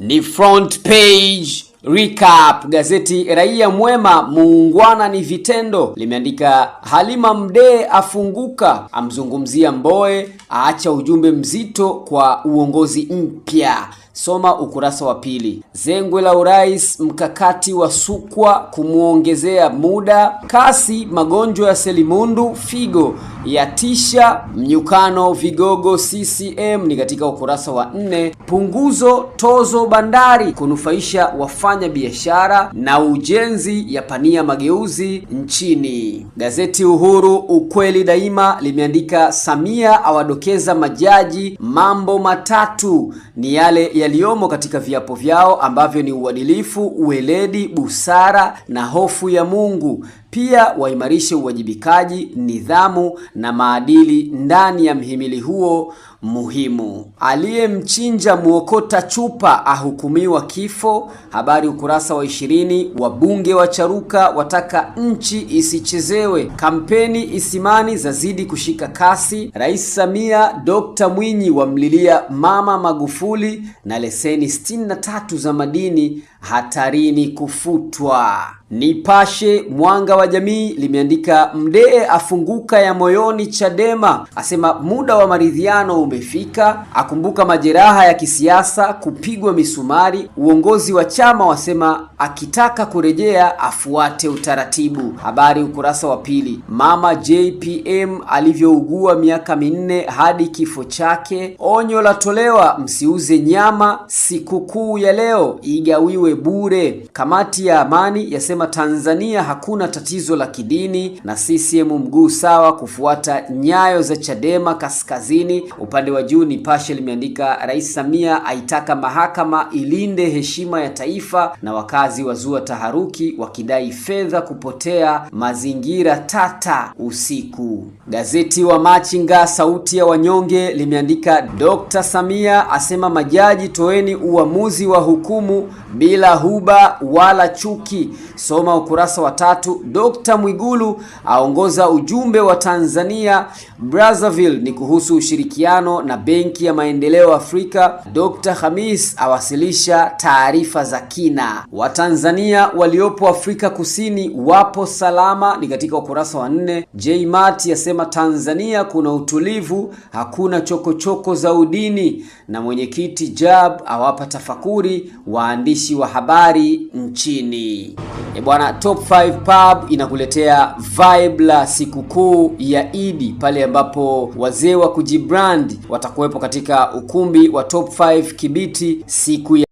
Ni front page recap. Gazeti Raia Mwema, muungwana ni vitendo, limeandika Halima Mdee afunguka, amzungumzia Mbowe, aacha ujumbe mzito kwa uongozi mpya. Soma ukurasa wa pili. Zengwe la urais, mkakati wa sukwa kumuongezea muda. Kasi magonjwa ya selimundu figo yatisha, mnyukano vigogo CCM, ni katika ukurasa wa 4. Punguzo tozo bandari kunufaisha wafanya biashara, na ujenzi yapania mageuzi nchini. Gazeti Uhuru ukweli daima limeandika Samia awadokeza majaji mambo matatu, ni yale yaliyomo katika viapo vyao ambavyo ni uadilifu, uweledi, busara na hofu ya Mungu. Pia waimarishe uwajibikaji, nidhamu na maadili ndani ya mhimili huo muhimu. Aliyemchinja muokota chupa ahukumiwa kifo, habari ukurasa wa 20. Wabunge wa charuka wataka nchi isichezewe. Kampeni Isimani zazidi kushika kasi. Rais Samia, Dr. Mwinyi wamlilia Mama Magufuli, na leseni 63 za madini hatarini kufutwa. Nipashe Mwanga wa Jamii limeandika Mdee afunguka ya moyoni Chadema, asema muda wa maridhiano umefika, akumbuka majeraha ya kisiasa kupigwa misumari. Uongozi wa chama wasema akitaka kurejea afuate utaratibu, habari ukurasa wa pili. Mama JPM alivyougua miaka 4 hadi kifo chake. Onyo latolewa msiuze nyama sikukuu ya leo, igawiwe bure. Kamati ya amani yasema Tanzania hakuna tatizo la kidini, na CCM mguu sawa kufuata nyayo za Chadema kaskazini. Upande wa juu Nipashe limeandika Rais Samia aitaka mahakama ilinde heshima ya taifa, na wakazi wazua taharuki wakidai fedha kupotea, mazingira tata usiku. Gazeti wa Machinga sauti ya wanyonge limeandika Dr. Samia asema majaji toeni uamuzi wa hukumu bila huba wala chuki. Soma ukurasa wa 3. Dr. Mwigulu aongoza ujumbe wa Tanzania Brazzaville, ni kuhusu ushirikiano na Benki ya Maendeleo Afrika. Dr. Khamis awasilisha taarifa za kina. Watanzania waliopo Afrika Kusini wapo salama, ni katika ukurasa wa 4. JMAT yasema Tanzania kuna utulivu, hakuna chokochoko za udini, na mwenyekiti Jab awapa tafakuri waandishi wa habari nchini. Bwana, Top 5 Pub inakuletea vibe la sikukuu ya Idi, pale ambapo wazee wa kujibrand watakuwepo katika ukumbi wa Top 5 Kibiti siku ya